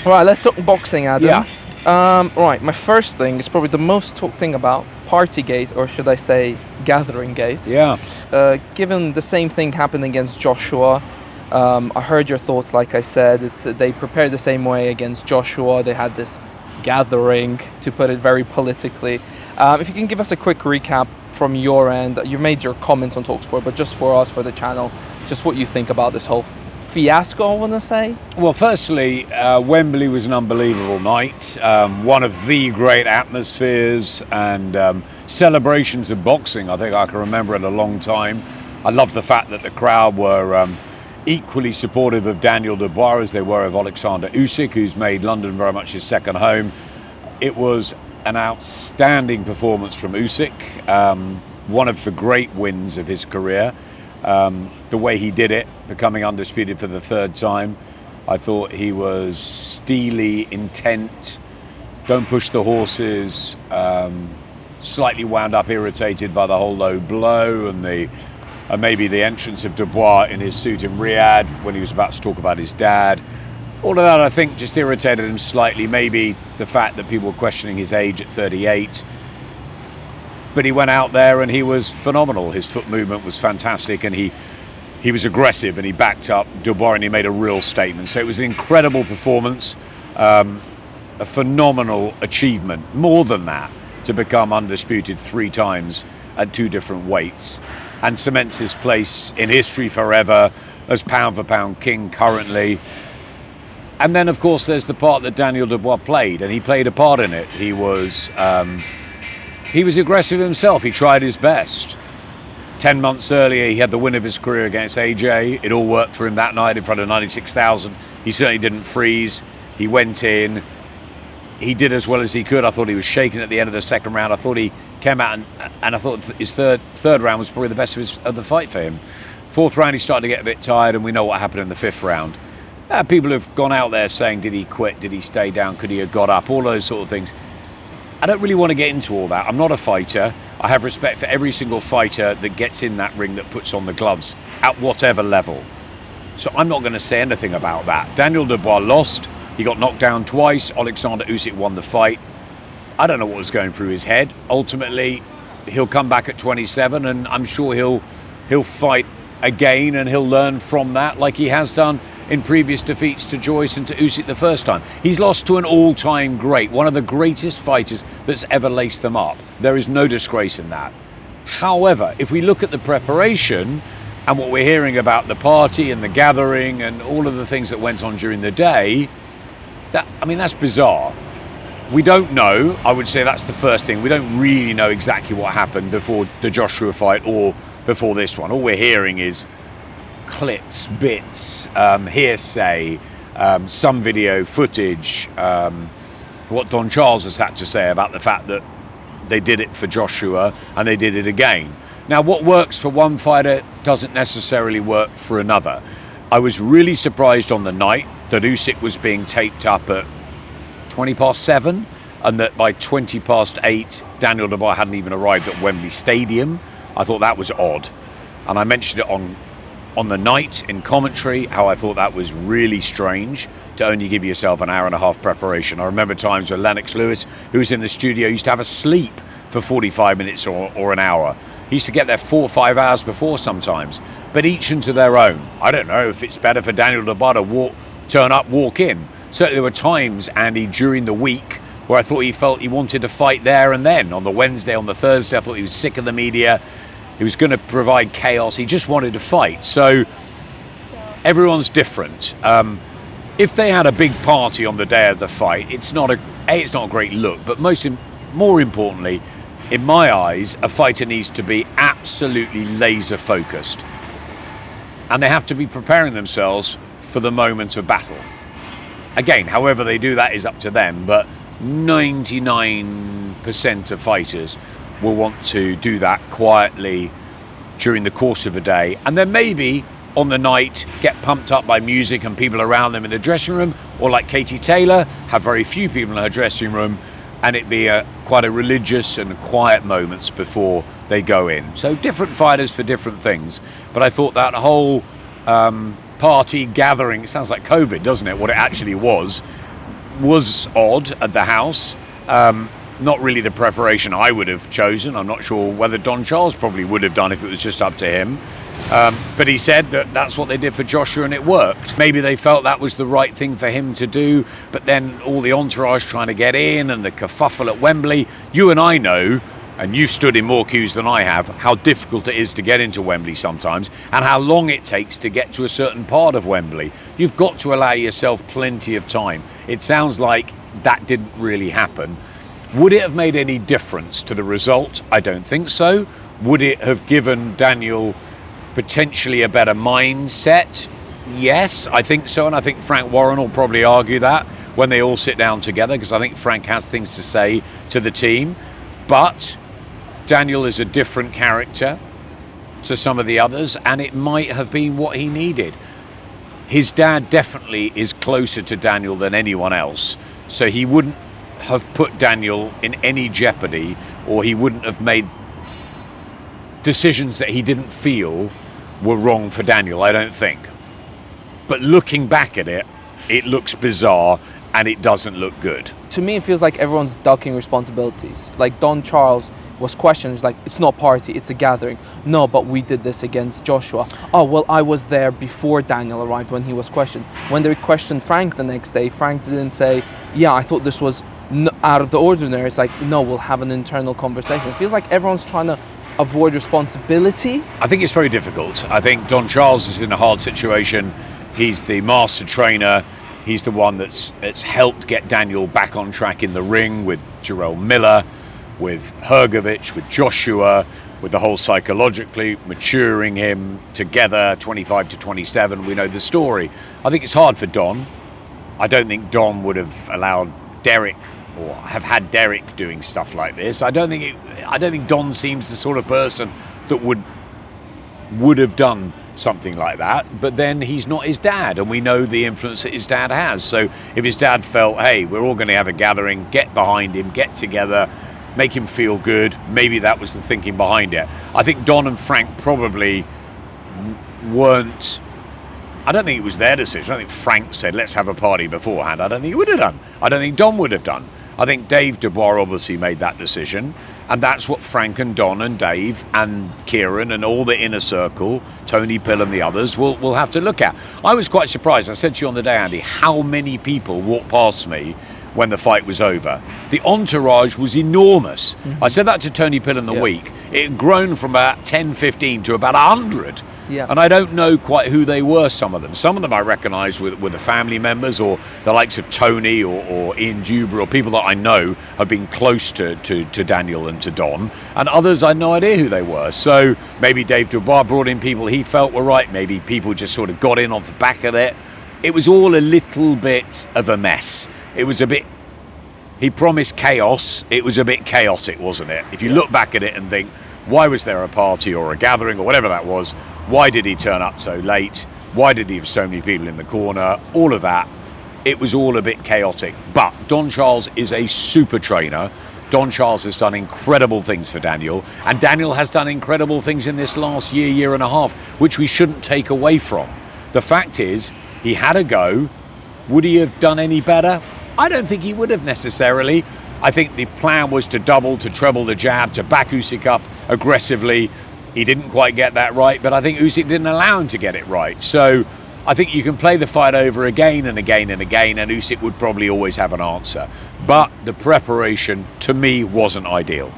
Right, let's talk boxing, Adam. Yeah. Right, my first thing is probably the most talked thing about Partygate, or should I say Gathering Gate. Yeah. Given the same thing happened against Joshua, I heard your thoughts. Like I said, they prepared the same way against Joshua. They had this gathering, to put it very politically. If you can give us a quick recap from your end, you made your comments on Talksport, but just for us, for the channel, just what you think about this whole fiasco, I want to say. Well, firstly, Wembley was an unbelievable night. One of the great atmospheres and celebrations of boxing I think I can remember in a long time. I love the fact that the crowd were equally supportive of Daniel Dubois as they were of Alexander Usyk, who's made London very much his second home. It was an outstanding performance from Usyk, one of the great wins of his career. The way he did it, becoming undisputed for the third time. I thought he was steely, intent, don't push the horses, slightly wound up, irritated by the whole low blow and maybe the entrance of Dubois in his suit in Riyadh when he was about to talk about his dad. All of that, I think, just irritated him slightly. Maybe the fact that people were questioning his age at 38. But he went out there and he was phenomenal. His foot movement was fantastic, and he was aggressive, and he backed up Dubois, and he made a real statement. So it was an incredible performance, a phenomenal achievement. More than that, to become undisputed 3 times at 2 different weights, and cements his place in history forever as pound for pound king currently. And then, of course, there's the part that Daniel Dubois played, and he played a part in it. He was aggressive himself. He tried his best. 10 months earlier, he had the win of his career against AJ. It all worked for him that night in front of 96,000. He certainly didn't freeze. He went in. He did as well as he could. I thought he was shaken at the end of the second round. I thought he came out and I thought his third round was probably the best of the fight for him. 4th round, he started to get a bit tired, and we know what happened in the 5th round. People have gone out there saying, did he quit? Did he stay down? Could he have got up? All those sort of things. I don't really want to get into all that. I'm not a fighter. I have respect for every single fighter that gets in that ring, that puts on the gloves at whatever level. So I'm not going to say anything about that. Daniel Dubois lost. He got knocked down twice. Alexander Usyk won the fight. I don't know what was going through his head. Ultimately, he'll come back at 27, and I'm sure he'll fight again, and he'll learn from that, like he has done in previous defeats to Joyce and to Usyk the first time. He's lost to an all-time great, one of the greatest fighters that's ever laced them up. There is no disgrace in that. However, if we look at the preparation and what we're hearing about the party and the gathering and all of the things that went on during the day, that's bizarre. We don't know. I would say that's the first thing. We don't really know exactly what happened before the Joshua fight or before this one. All we're hearing is clips, bits, hearsay, some video footage, what Don Charles has had to say about the fact that they did it for Joshua and they did it again. Now, what works for one fighter doesn't necessarily work for another. I was really surprised on the night that Usyk was being taped up at 7:20, and that by 8:20, Daniel Dubois hadn't even arrived at Wembley Stadium. I thought that was odd, and I mentioned it on the night in commentary, how I thought that was really strange to only give yourself an hour and a half preparation. I remember times where Lennox Lewis, who was in the studio, used to have a sleep for 45 minutes or an hour. He used to get there 4 or 5 hours before sometimes, but each into their own. I don't know if it's better for Daniel Dubois to turn up, walk in. Certainly there were times, Andy, during the week where I thought he felt he wanted to fight there and then. On the Wednesday, on the Thursday, I thought he was sick of the media. He was going to provide chaos. He just wanted to fight. So everyone's different. If they had a big party on the day of the fight, it's not a great look. But more importantly, in my eyes, a fighter needs to be absolutely laser focused, and they have to be preparing themselves for the moment of battle. Again, however they do that is up to them, but 99% of fighters will want to do that quietly during the course of a day, and then maybe on the night get pumped up by music and people around them in the dressing room, or like Katie Taylor, have very few people in her dressing room, and it be quite a religious and quiet moments before they go in. So different fighters for different things, but I thought that whole party gathering, it sounds like COVID, doesn't it, what it actually was, was odd at the house. Not really the preparation I would have chosen. I'm not sure whether Don Charles probably would have done if it was just up to him. But he said that that's what they did for Joshua and it worked. Maybe they felt that was the right thing for him to do, but then all the entourage trying to get in and the kerfuffle at Wembley. You and I know, and you've stood in more queues than I have, how difficult it is to get into Wembley sometimes and how long it takes to get to a certain part of Wembley. You've got to allow yourself plenty of time. It sounds like that didn't really happen. Would it have made any difference to the result? I don't think so. Would it have given Daniel potentially a better mindset? Yes, I think so, and I think Frank Warren will probably argue that when they all sit down together, because I think Frank has things to say to the team. But Daniel is a different character to some of the others, and it might have been what he needed. His dad definitely is closer to Daniel than anyone else, so he wouldn't have put Daniel in any jeopardy, or he wouldn't have made decisions that he didn't feel were wrong for Daniel, I don't think. But looking back at it, it looks bizarre and it doesn't look good. To me, it feels like everyone's ducking responsibilities. Like Don Charles was questioned, he's like, it's not party, it's a gathering. No, but we did this against Joshua. Oh, well, I was there before Daniel arrived when he was questioned. When they questioned Frank the next day, Frank didn't say, yeah, I thought this was out of the ordinary. It's like, no, we'll have an internal conversation. It feels like everyone's trying to avoid responsibility. I think it's very difficult. I think Don Charles is in a hard situation. He's the master trainer. He's the one that's helped get Daniel back on track in the ring with Jarrell Miller, with Hrgovic, with Joshua, with the whole psychologically maturing him together, 25 to 27. We know the story. I think it's hard for Don. I don't think Don would have allowed Derek or have had Derek doing stuff like this. I don't think Don seems the sort of person that would have done something like that. But then he's not his dad, and we know the influence that his dad has. So if his dad felt, hey, we're all going to have a gathering, get behind him, get together, make him feel good, maybe that was the thinking behind it. I think Don and Frank probably weren't. I don't think it was their decision. I don't think Frank said, let's have a party beforehand. I don't think he would have done. I don't think Don would have done. I think Dave Dubois obviously made that decision. And that's what Frank and Don and Dave and Kieran and all the inner circle, Tony Pill and the others, will have to look at. I was quite surprised. I said to you on the day, Andy, how many people walked past me when the fight was over. The entourage was enormous. Mm-hmm. I said that to Tony Pill in the week. It had grown from about 10, 15 to about 100. Yeah. And I don't know quite who they were, some of them. Some of them I recognise were the family members or the likes of Tony or Ian Dubois or people that I know have been close to Daniel and to Don. And others, I had no idea who they were. So maybe Dave Dubois brought in people he felt were right. Maybe people just sort of got in off the back of it. It was all a little bit of a mess. It was a bit, he promised chaos. It was a bit chaotic, wasn't it? If you look back at it and think, why was there a party or a gathering or whatever that was? Why did he turn up so late? Why did he have so many people in the corner? All of that. It was all a bit chaotic. But Don Charles is a super trainer. Don Charles has done incredible things for Daniel. And Daniel has done incredible things in this last year and a half, which we shouldn't take away from. The fact is, he had a go. Would he have done any better? I don't think he would have necessarily. I think the plan was to double, to treble the jab, to back Usyk up aggressively. He didn't quite get that right, but I think Usyk didn't allow him to get it right. So I think you can play the fight over again and again and again, and Usyk would probably always have an answer. But the preparation, to me, wasn't ideal.